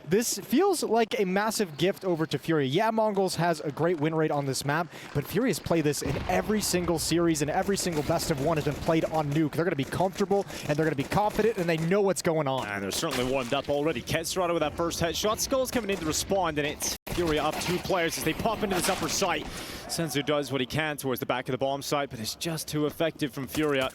this feels like a massive gift over to Furia. Yeah, Mongols has a great win rate on this map, but Furia's play this in every single series and every single best of one has been played on Nuke. They're going to be comfortable and they're going to be confident and they know what's going on. And they're certainly warmed up already. TheMongolz with that first headshot. Skull's coming in to respond, and it's Furia up 2 players as they pop into this upper site. TheMongolz does what he can towards the back of the bomb site, but it's just too effective from Furia.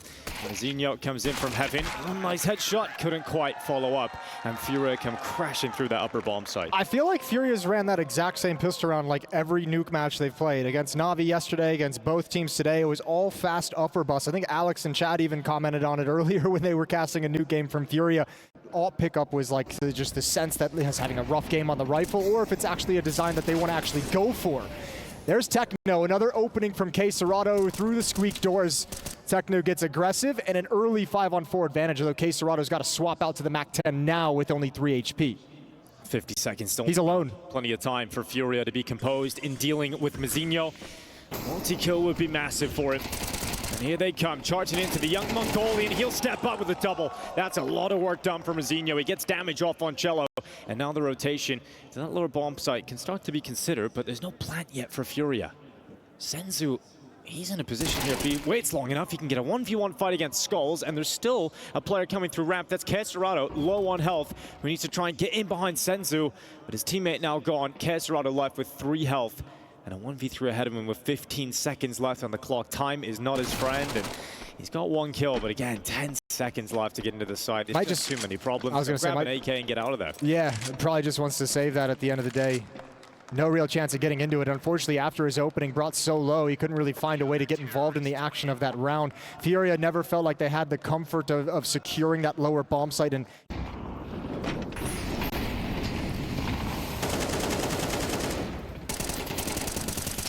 Zinho comes in from heaven. One nice headshot, couldn't quite follow up, and Furia come crashing through that upper bomb site. I feel like Furia's ran that exact same pistol round like every Nuke match they've played. Against Na'Vi yesterday, against both teams today, it was all fast upper bus. I think Alex and Chad even commented on it earlier when they were casting a Nuke game from Furia. All pickup was like just the sense that he's having a rough game on the rifle, or if it's actually a design that they want to actually go for. There's Techno, another opening from KScirado through the squeak doors. Techno gets aggressive and an early 5-on-4 advantage, although KScirado's got to swap out to the MAC-10 now with only 3 HP. 50 seconds still. He's alone. Plenty of time for Furia to be composed in dealing with Zinho. Multi-kill would be massive for him. And here they come, charging into the young Mongolian. He'll step up with a double. That's a lot of work done from Zinho. He gets damage off on Cello. And now the rotation to that lower bomb site can start to be considered, but there's no plant yet for Furia. TheMongolz, he's in a position here. If he waits long enough, he can get a 1v1 fight against Skulls, and there's still a player coming through ramp. That's KScirado, low on health, who needs to try and get in behind TheMongolz, but his teammate now gone. KScirado left with 3 health. And a 1v3 ahead of him with 15 seconds left on the clock. Time is not his friend, and he's got 1 kill, but again, 10 seconds left to get into the site. It's just too many problems. I was going to say, grab an AK and get out of there. Yeah, probably just wants to save that at the end of the day. No real chance of getting into it. Unfortunately, after his opening brought so low, he couldn't really find a way to get involved in the action of that round. Furia never felt like they had the comfort of securing that lower bomb site. And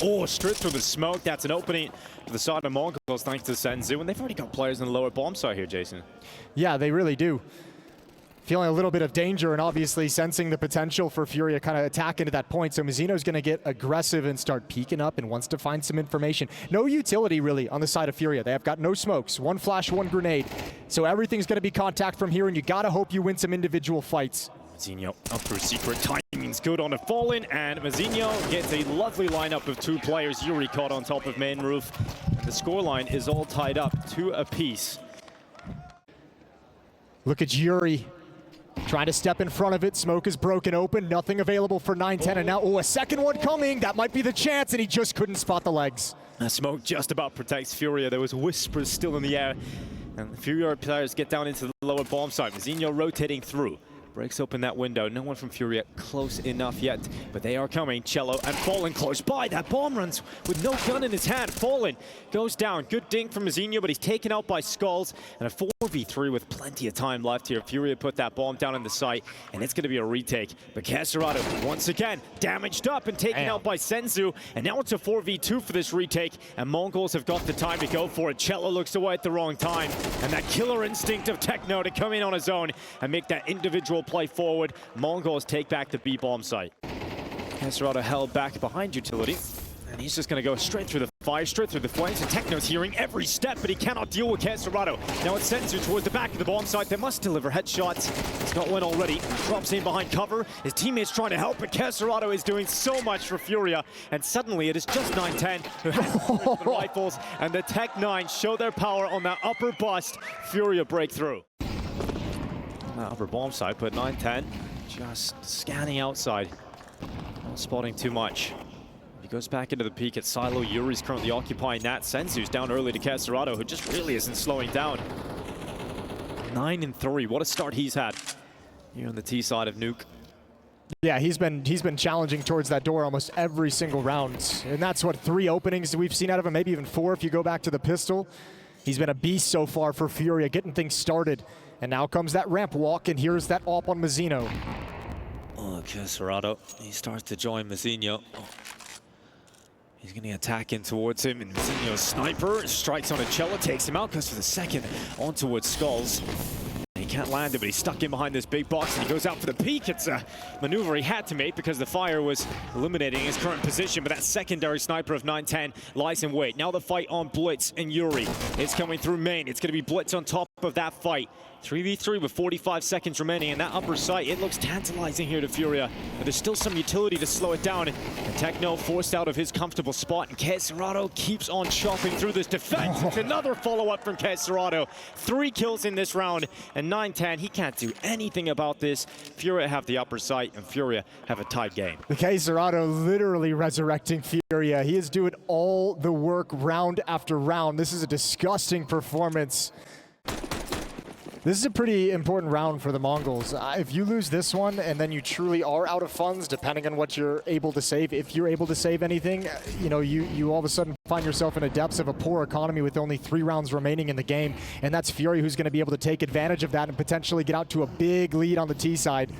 oh, straight through the smoke. That's an opening to the side of Mongols thanks to TheMongolz. And they've already got players in the lower bomb site here, Jason. Yeah, they really do. Feeling a little bit of danger and obviously sensing the potential for Furia kind of attack into that point. So Mizzino's going to get aggressive and start peeking up and wants to find some information. No utility really on the side of Furia. They have got no smokes, 1 flash, 1 grenade. So everything's going to be contact from here, and you got to hope you win some individual fights. Zinho up through secret. Timing's good on a Fallen, and Zinho gets a lovely lineup of 2 players. Yuri caught on top of main roof. And the scoreline is all tied up 2 apiece. Look at Yuri trying to step in front of it. Smoke is broken open. Nothing available for 9-10. And now, oh, a second one coming. That might be the chance, and he just couldn't spot the legs. The smoke just about protects Furia. There was whispers still in the air. And the Furia players get down into the lower bomb site. Zinho rotating through. Breaks open that window. No one from Furia close enough yet, but they are coming. Cello and Fallen close by. That bomb runs with no gun in his hand. Fallen goes down. Good dink from Zinho, but he's taken out by Skulls. And a 4v3 with plenty of time left here. Furia put that bomb down in the site, and it's going to be a retake. But KScirado, once again, damaged up and taken out by TheMongolz. And now it's a 4v2 for this retake, and Mongols have got the time to go for it. Cello looks away at the wrong time, and that killer instinct of Techno to come in on his own and make that individual play forward. Mongols take back the B bomb site. KScirado held back behind utility, and he's just going to go straight through the fire, straight through the flames, and Techno's hearing every step, but he cannot deal with KScirado. Now it's TheMongolz towards the back of the bomb site. They must deliver headshots. He's got one already. Drops in behind cover. His teammates trying to help, but KScirado is doing so much for Furia, and suddenly it is just 9-10 who has the rifles, and the Tech 9 show their power on that upper bust. Furia break through. Upper bomb side, but 9-10 just scanning outside, not spotting too much. He goes back into the peak at Silo. Yuri's currently occupying that. TheMongolz down early to KScirado, who just really isn't slowing down. 9-3, what a start he's had here on the T side of Nuke. Yeah, he's been challenging towards that door almost every single round, and that's what 3 openings we've seen out of him, maybe even 4 if you go back to the pistol. He's been a beast so far for Furia, getting things started. And now comes that ramp walk, and here's that op on Mizzino. Oh, KScirado, he starts to join Zinho. Oh. He's going to attack in towards him, and Zinho's sniper strikes on a Cello, takes him out, goes for the second on towards Skulls. He can't land it, but he's stuck in behind this big box, and he goes out for the peek. It's a maneuver he had to make because the fire was eliminating his current position, but that secondary sniper of 9-10 lies in wait. Now the fight on Blitz and Yuri. It's coming through main. It's going to be Blitz on top of that fight. 3v3 with 45 seconds remaining, and that upper site, it looks tantalizing here to Furia, but there's still some utility to slow it down. And Techno forced out of his comfortable spot, and Serato keeps on chopping through this defense. It's another follow-up from Serato. 3 kills in this round, and 9-10, he can't do anything about this. Furia have the upper site, and Furia have a tied game. Serato literally resurrecting Furia. He is doing all the work round after round. This is a disgusting performance. This is a pretty important round for the Mongols. If you lose this one and then you truly are out of funds, depending on what you're able to save, if you're able to save anything, you know, you all of a sudden find yourself in the depths of a poor economy with only 3 rounds remaining in the game. And that's Fury who's going to be able to take advantage of that and potentially get out to a big lead on the T side.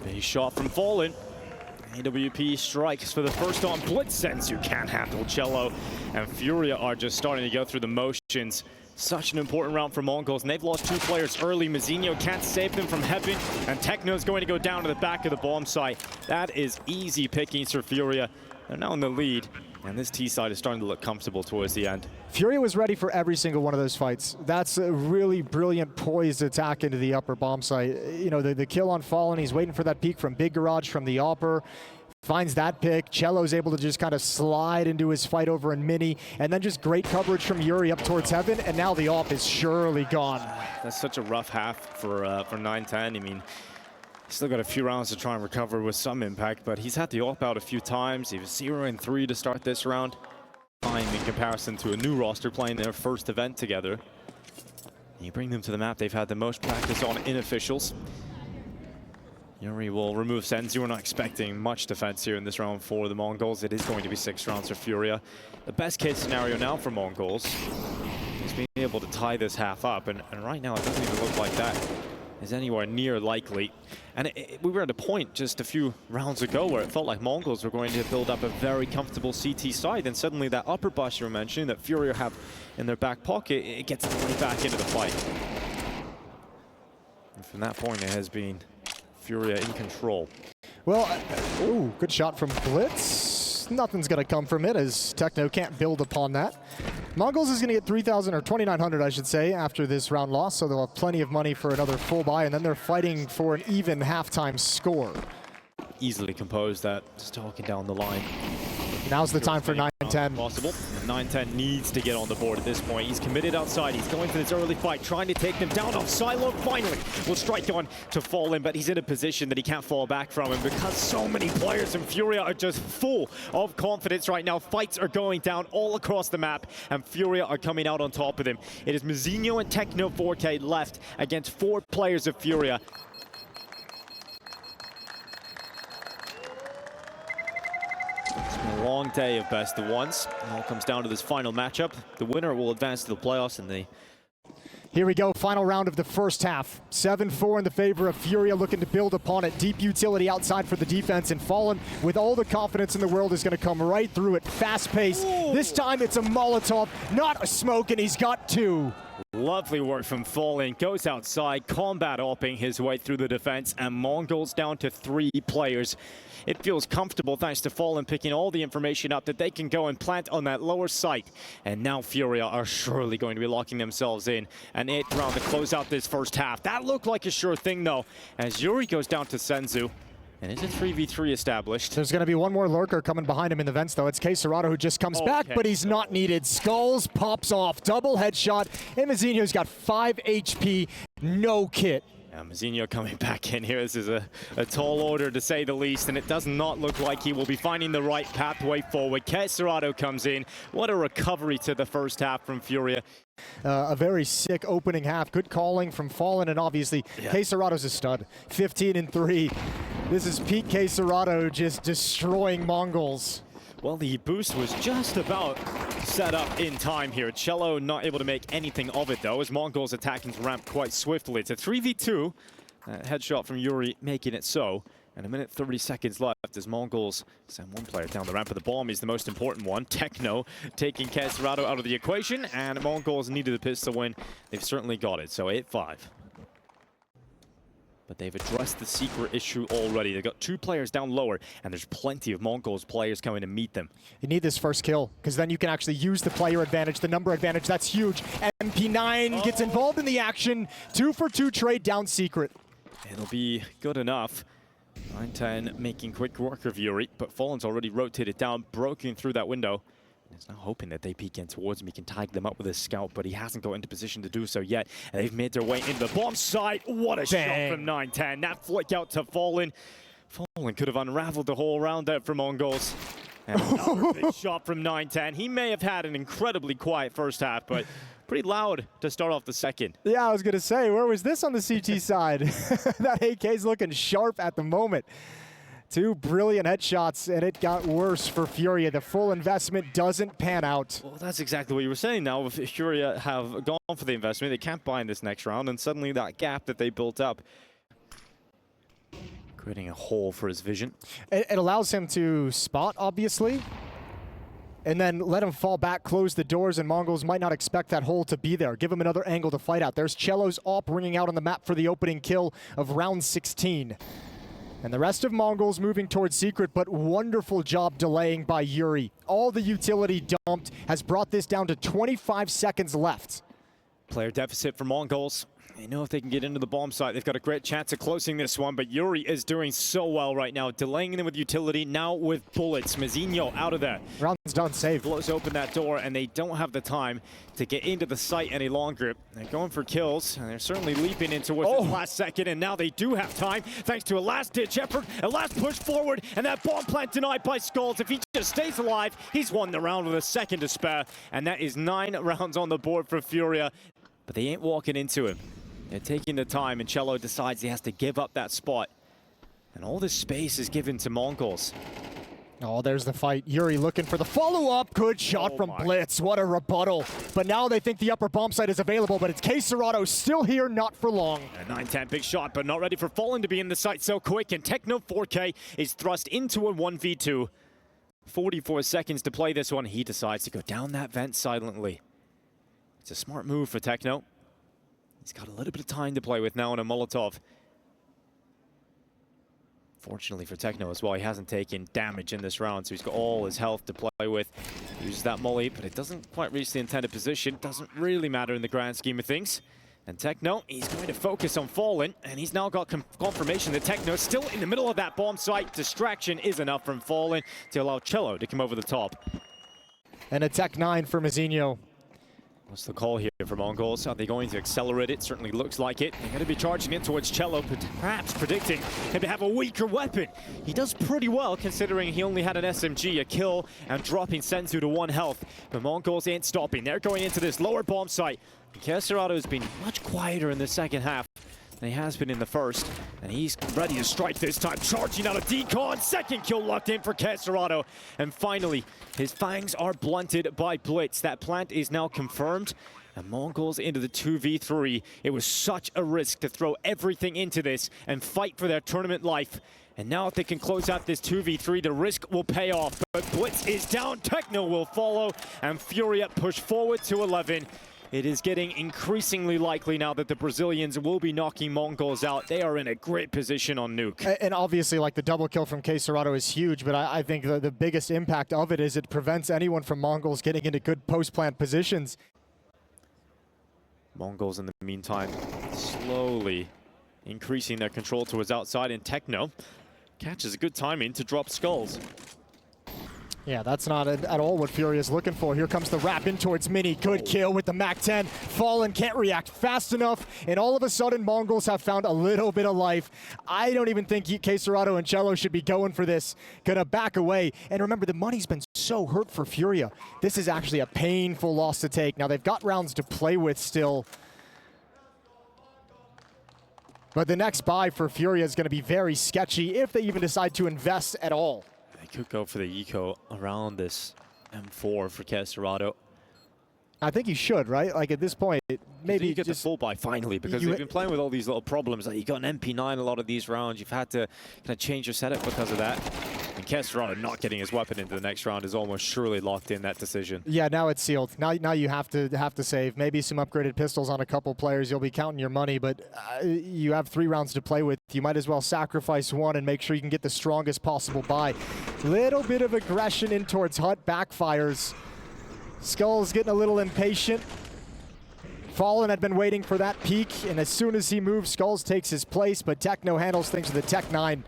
A shot from Fallen. AWP strikes for the first on Blitz. Senzu can't handle Cello, and Furia are just starting to go through the motions. Such an important round for Mongols, and they've lost 2 players early. Mazinho can't save them from heaven, and Techno's going to go down to the back of the bomb site. That is easy pickings for Furia. They're now in the lead, and this T side is starting to look comfortable towards the end. Furia was ready for every single one of those fights. That's a really brilliant poised attack into the upper bomb site. You know, the kill on Fallen, he's waiting for that peek from Big Garage from the upper. Finds that pick. Cello's able to just kind of slide into his fight over in Mini, and then just great coverage from Yuri up towards Heaven, and now the op is surely gone. That's such a rough half for 9-10. I mean, he's still got a few rounds to try and recover with some impact, but he's had the op out a few times. He was 0-3 to start this round. In comparison to a new roster playing their first event together. You bring them to the map they've had the most practice on in officials. Yuri will remove Senzu. We're not expecting much defense here in this round for the Mongols. It is going to be 6 rounds for Furia. The best case scenario now for Mongols is being able to tie this half up, and right now it doesn't even look like that is anywhere near likely. And we were at a point just a few rounds ago where it felt like Mongols were going to build up a very comfortable CT side, and suddenly that upper bus you were mentioning that Furia have in their back pocket, it gets right back into the fight. And from that point, it has been Furia in control. Well, ooh, good shot from Blitz. Nothing's going to come from it as Techno can't build upon that. Mongols is going to get 3,000 or 2,900, I should say, after this round loss, so they'll have plenty of money for another full buy, and then they're fighting for an even halftime score. Easily composed that, just talking down the line. Now's the time for 9-10. Possible. 9-10 needs to get on the board at this point. He's committed outside. He's going for this early fight, trying to take them down off Silo. Finally will strike on to Fallen, but he's in a position that he can't fall back from. And because so many players in Furia are just full of confidence right now, fights are going down all across the map, and Furia are coming out on top of them. It is Mazinho and Techno 4K left against 4 players of Furia. It's been a long day of best of ones. It all comes down to this final matchup. The winner will advance to the playoffs, and the Here we go, final round of the first half. 7-4 in the favor of Furia, looking to build upon it. Deep utility outside for the defense, and Fallen, with all the confidence in the world, is going to come right through it. Fast pace. Ooh. This time it's a Molotov, not a smoke, and he's got 2. lovely work from Fallen. Goes outside, combat opping his way through the defense, and Mongols down to 3 players. It feels comfortable thanks to Fallen picking all the information up that they can go and plant on that lower site. And now Furia are surely going to be locking themselves in. An 8th round to close out this first half. That looked like a sure thing though, as Yuri goes down to Senzu. And is a 3v3 established? There's going to be one more lurker coming behind him in the vents, though. It's Serato who just comes back, but he's not needed. Skulls pops off, double headshot, and Mazinho's got 5 HP, no kit. Yeah, Mazinho coming back in here. This is a tall order, to say the least, and it does not look like he will be finding the right pathway forward. Serato comes in. What a recovery to the first half from Furia. A very sick opening half. Good calling from Fallen, and obviously, Serato's a stud. 15-3. This is peak Serato just destroying Mongols. Well, the boost was just about set up in time here. Cello not able to make anything of it, though, as Mongols attacking the ramp quite swiftly. It's a 3v2. Headshot from Yuri making it so. And 1:30 seconds left as Mongols send one player down the ramp, but the bomb is the most important one. Techno taking Serato out of the equation, and Mongols needed a pistol win. They've certainly got it, so 8-5. But they've addressed the secret issue already. They've got 2 players down lower, and there's plenty of Mongols players coming to meet them. You need this first kill, because then you can actually use the player advantage, the number advantage. That's huge. MP9 gets involved in the action. 2 for 2 trade down secret. It'll be good enough. 9-10 making quick work of Yuri, but Fallen's already rotated down, broken through that window. He's now hoping that they peek in towards him. He can tag them up with his scout, but he hasn't got into position to do so yet. And they've made their way into the bomb site. What a shot from 9-10. That flick out to Fallen. Fallen could have unraveled the whole round there for Mongols. And another big shot from 9-10. He may have had an incredibly quiet first half, but pretty loud to start off the second. Yeah, I was going to say, where was this on the CT side? That AK's looking sharp at the moment. 2 brilliant headshots, and it got worse for Furia. The full investment doesn't pan out. Well, that's exactly what you were saying now. If Furia have gone for the investment, they can't buy in this next round, and suddenly that gap that they built up, creating a hole for his vision. It allows him to spot, obviously, and then let him fall back, close the doors, and Mongols might not expect that hole to be there. Give him another angle to fight out. There's Cello's AWP ringing out on the map for the opening kill of round 16. And the rest of Mongols moving towards secret, but wonderful job delaying by Yuri. All the utility dumped has brought this down to 25 seconds left. Player deficit for Mongols. They know if they can get into the bomb site, they've got a great chance of closing this one, but Yuri is doing so well right now, delaying them with utility, now with bullets. Mazinho out of there. Round's done, save. Blows open that door, and they don't have the time to get into the site any longer. They're going for kills, and they're certainly leaping into what's the last second, and now they do have time, thanks to a last-ditch effort, a last push forward, and that bomb plant denied by Skulls. If he just stays alive, he's won the round with a second to spare, and that is 9 rounds on the board for Furia. But they ain't walking into him. They're taking the time, and Cello decides he has to give up that spot. And all this space is given to Mongols. Oh, there's the fight. Yuri looking for the follow-up. Good shot from Blitz. What a rebuttal. But now they think the upper bomb site is available, but it's K-Serrato still here, not for long. A 9-10 big shot, but not ready for Fallen to be in the site so quick. And Techno 4K is thrust into a 1v2. 44 seconds to play this one. He decides to go down that vent silently. It's a smart move for Techno. He's got a little bit of time to play with now on a Molotov. Fortunately for Techno as well, he hasn't taken damage in this round, so he's got all his health to play with. He uses that molly, but it doesn't quite reach the intended position. Doesn't really matter in the grand scheme of things. And Techno, he's going to focus on Fallen, and he's now got confirmation that Techno is still in the middle of that bomb site. Distraction is enough from Fallen to allow Cello to come over the top. And a Tech 9 for Mazinho. What's the call here for Mongols? Are they going to accelerate it? Certainly looks like it. They're going to be charging in towards Cello, but perhaps predicting him to have a weaker weapon. He does pretty well considering he only had an SMG, a kill, and dropping Senzu to 1 health. But Mongols ain't stopping. They're going into this lower bomb site. K-Serrato has been much quieter in the second half than he has been in the first, and he's ready to strike this time, charging out a decon. Second kill locked in for K-Serrato, and finally his fangs are blunted by Blitz. That plant is now confirmed, and Mongols into the 2v3. It was such a risk to throw everything into this and fight for their tournament life, and now if they can close out this 2v3, the risk will pay off. But Blitz is down, Techno will follow, and Furia push forward to 11. It is getting increasingly likely now that the Brazilians will be knocking Mongols out. They are in a great position on Nuke. And obviously, like, the double kill from K-Serrato is huge, but I think the biggest impact of it is it prevents anyone from Mongols getting into good post-plant positions. Mongols, in the meantime, slowly increasing their control towards outside, and Techno catches a good timing to drop Skulls. Yeah, that's not at all what Furia is looking for. Here comes the wrap in towards Mini. Good kill with the MAC-10. Fallen can't react fast enough, and all of a sudden, Mongols have found a little bit of life. I don't even think K-Serrato and Cello should be going for this. Gonna back away. And remember, the money's been so hurt for Furia. This is actually a painful loss to take. Now, they've got rounds to play with still. But the next buy for Furia is going to be very sketchy if they even decide to invest at all. They could go for the eco around this M4 for K-Serrato. I think you should, right? Like, at this point, maybe you get the full buy finally, because you've been playing with all these little problems. Like, you got an MP9 a lot of these rounds. You've had to kind of change your setup because of that. And Kestrel not getting his weapon into the next round is almost surely locked in that decision. Yeah, now it's sealed. Now you have to save. Maybe some upgraded pistols on a couple players. You'll be counting your money, but you have 3 rounds to play with. You might as well sacrifice one and make sure you can get the strongest possible buy. Little bit of aggression in towards Hut, backfires. Skull's getting a little impatient. Fallen had been waiting for that peak, and as soon as he moves, Skulls takes his place, but Techno handles things with the Tech 9.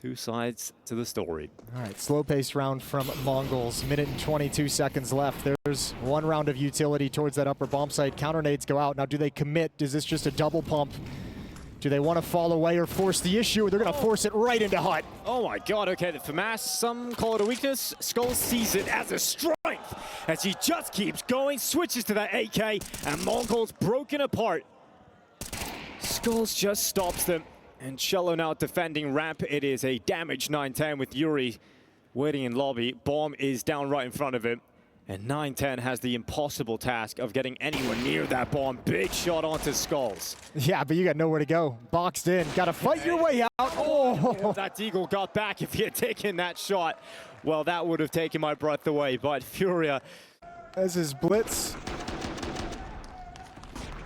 2 sides to the story. All right, slow-paced round from Mongols. Minute and 22 seconds left. There's 1 round of utility towards that upper bomb site. Counter nades go out. Now, do they commit? Is this just a double pump? Do they want to fall away or force the issue? They're going to force it right into Hut. Oh my god, okay, the FAMAS, some call it a weakness. Skull sees it as a strength as he just keeps going, switches to that AK, and Mongols broken apart. Skulls just stops them, and Cello now defending ramp. It is a damage 9-10 with Yuri waiting in lobby. Bomb is down right in front of him. And 9-10 has the impossible task of getting anywhere near that bomb. Big shot onto Skulls. Yeah, but you got nowhere to go. Boxed in. Got to fight your way out. Oh! If that Deagle got back, if he had taken that shot, well, that would have taken my breath away. But Furia. As his blitz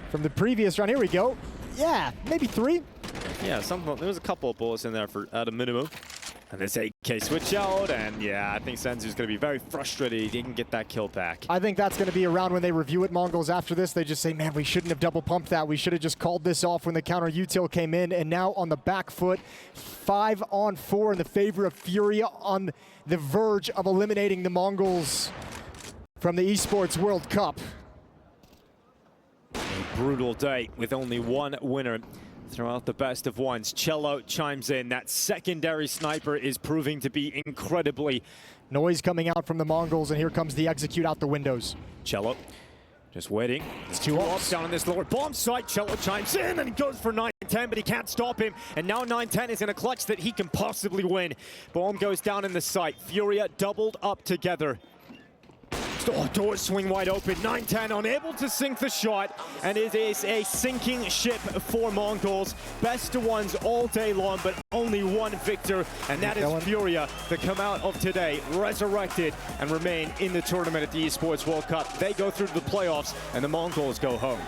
from the previous round. Here we go. Yeah, maybe 3. Yeah, there was a couple of bullets in there for at a minimum. And this AK switch out, and yeah, I think Senzu's going to be very frustrated he didn't get that kill back. I think that's going to be around when they review it, Mongols. After this, they just say, man, we shouldn't have double pumped that. We should have just called this off when the counter util came in. And now on the back foot, 5-on-4 in the favor of Furia, on the verge of eliminating the Mongols from the Esports World Cup. A brutal day with only 1 winner. Throughout the best of ones, Cello chimes in. That secondary sniper is proving to be incredibly. Noise coming out from the Mongols, and here comes the execute out the windows. Cello just waiting. It's 2 ops down on this lower bomb site. Cello chimes in and he goes for 9-10, but he can't stop him. And now 9-10 is in a clutch that he can possibly win. Bomb goes down in the site. Furia doubled up together. Oh, doors swing wide open. 9-10 unable to sink the shot, and it is a sinking ship for Mongols. Best of ones all day long, but only 1 victor, and that is Furia, that come out of today resurrected and remain in the tournament at the Esports World Cup. They go through to the playoffs, and the Mongols go home.